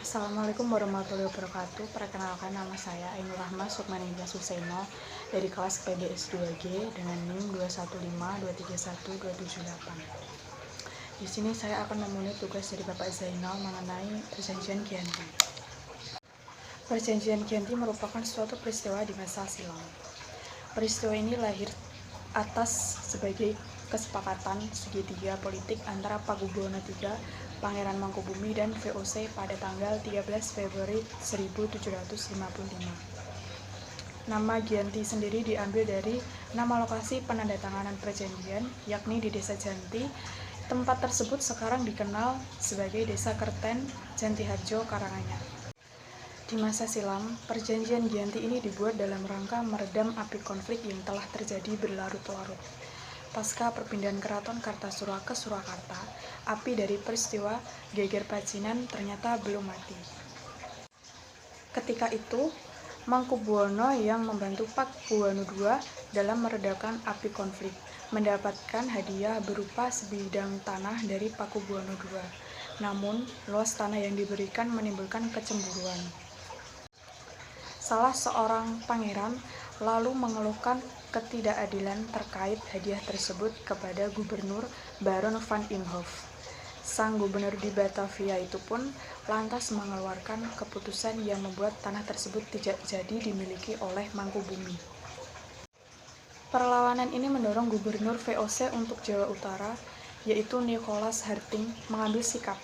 Assalamualaikum warahmatullahi wabarakatuh. Perkenalkan, nama saya Ainur Rahma Sukmaningga Suseno dari kelas PBS 2G dengan NIM 215231278. Di sini saya akan memenuhi tugas dari Bapak Zainal mengenai Perjanjian Giyanti. Perjanjian Giyanti merupakan suatu peristiwa di masa silam. Peristiwa ini lahir atas sebagai kesepakatan segitiga politik antara Pakubuwono III, Pangeran Mangkubumi, dan VOC pada tanggal 13 Februari 1755. Nama Giyanti sendiri diambil dari nama lokasi penandatanganan perjanjian, yakni di Desa Janti. Tempat tersebut sekarang dikenal sebagai Desa Kerten, Jantiharjo, Karanganyar. Di masa silam, perjanjian Giyanti ini dibuat dalam rangka meredam api konflik yang telah terjadi berlarut-larut. Pasca perpindahan Keraton Kartasura ke Surakarta, api dari peristiwa Geger Pacinan ternyata belum mati. Ketika itu, Mangkubuwono yang membantu Pakubuwono II dalam meredakan api konflik, mendapatkan hadiah berupa sebidang tanah dari Pakubuwono II. Namun, luas tanah yang diberikan menimbulkan kecemburuan. Salah seorang pangeran lalu mengeluhkan ketidakadilan terkait hadiah tersebut kepada Gubernur Baron van Imhoff. Sang gubernur di Batavia itu pun lantas mengeluarkan keputusan yang membuat tanah tersebut tidak jadi dimiliki oleh Mangkubumi. Perlawanan ini mendorong Gubernur VOC untuk Jawa Utara, yaitu Nicholas Harting, mengambil sikap.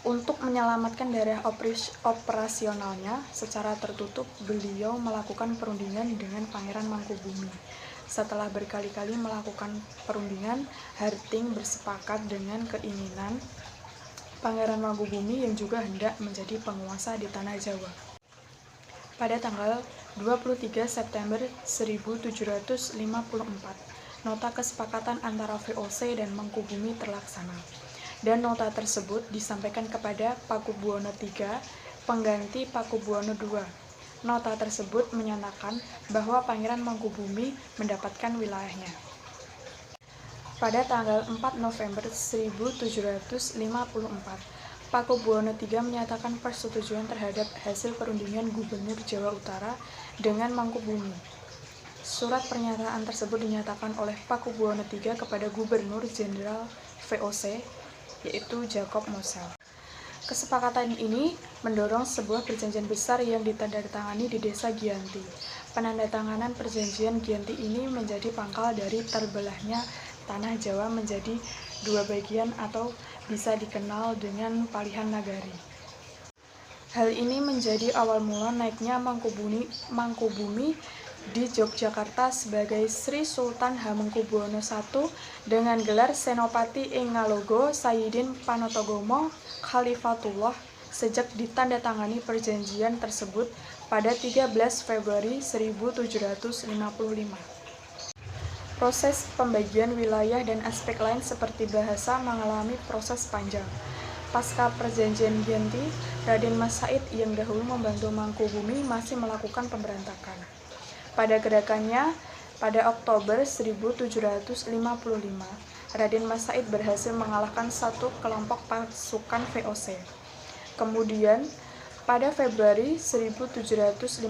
Untuk menyelamatkan daerah operasionalnya secara tertutup, beliau melakukan perundingan dengan Pangeran Mangkubumi. Setelah berkali-kali melakukan perundingan, Harting bersepakat dengan keinginan Pangeran Mangkubumi yang juga hendak menjadi penguasa di tanah Jawa. Pada tanggal 23 September 1754, nota kesepakatan antara VOC dan Mangkubumi terlaksana. Dan nota tersebut disampaikan kepada Pakubuwono III, pengganti Pakubuwono II. Nota tersebut menyatakan bahwa Pangeran Mangkubumi mendapatkan wilayahnya. Pada tanggal 4 November 1754, Pakubuwono III menyatakan persetujuan terhadap hasil perundingan Gubernur Jawa Utara dengan Mangkubumi. Surat pernyataan tersebut dinyatakan oleh Pakubuwono III kepada Gubernur Jenderal VOC, yaitu Jacob Mosel. Kesepakatan ini mendorong sebuah perjanjian besar yang ditandatangani di Desa Giyanti. Penandatanganan perjanjian Giyanti ini menjadi pangkal dari terbelahnya tanah Jawa menjadi dua bagian atau bisa dikenal dengan palihan nagari. Hal ini menjadi awal mula naiknya Mangkubumi di Yogyakarta sebagai Sri Sultan Hamengkubuwono I dengan gelar Senopati ing Ngalogo Sayyidin Panatagomo Khalifatullah sejak ditandatangani perjanjian tersebut pada 13 Februari 1755. Proses pembagian wilayah dan aspek lain seperti bahasa mengalami proses panjang. Pasca perjanjian Giyanti, Raden Mas Said yang dahulu membantu Mangkubumi masih melakukan pemberontakan. Pada gerakannya, pada Oktober 1755, Raden Mas Said berhasil mengalahkan satu kelompok pasukan VOC. Kemudian, pada Februari 1756,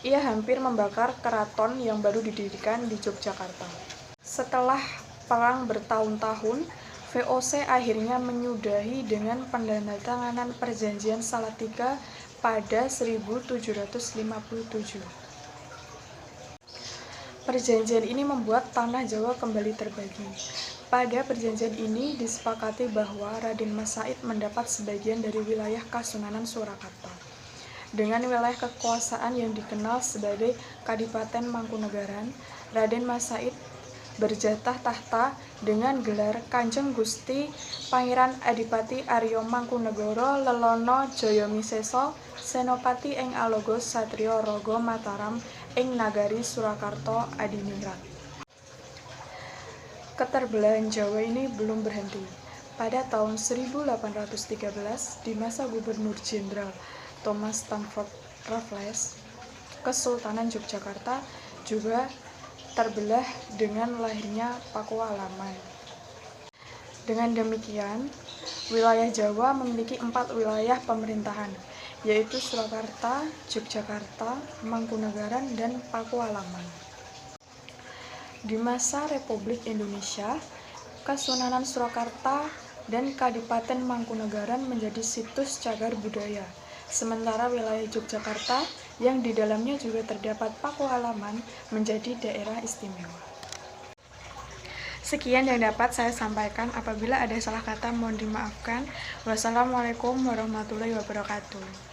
ia hampir membakar keraton yang baru didirikan di Yogyakarta. Setelah perang bertahun-tahun, VOC akhirnya menyudahi dengan penandatanganan perjanjian Salatiga pada 1757. Perjanjian ini membuat tanah Jawa kembali terbagi. Pada perjanjian ini disepakati bahwa Raden Mas Said mendapat sebagian dari wilayah Kasunanan Surakarta. Dengan wilayah kekuasaan yang dikenal sebagai Kadipaten Mangkunegaran, Raden Mas Said berjatah tahta dengan gelar Kanjeng Gusti Pangeran Adipati Arya Mangkunegara Lelono Jayamisesa Senopati ing Alogos Satriya Raga Mataram ing Nagari Surakarta Adiningrat. Keterbelahan Jawa ini belum berhenti. Pada tahun 1813, di masa Gubernur Jenderal Thomas Stamford Raffles, Kesultanan Yogyakarta juga terbelah dengan lahirnya Pakualaman. Dengan demikian, Wilayah Jawa memiliki 4 wilayah pemerintahan, yaitu Surakarta, Yogyakarta, Mangkunegaran, dan Pakualaman. Di masa Republik Indonesia, Kasunanan Surakarta dan Kadipaten Mangkunegaran menjadi situs cagar budaya, sementara wilayah Yogyakarta yang di dalamnya juga terdapat Pakualaman menjadi daerah istimewa. Sekian yang dapat saya sampaikan. Apabila ada salah kata mohon dimaafkan. Wassalamualaikum warahmatullahi wabarakatuh.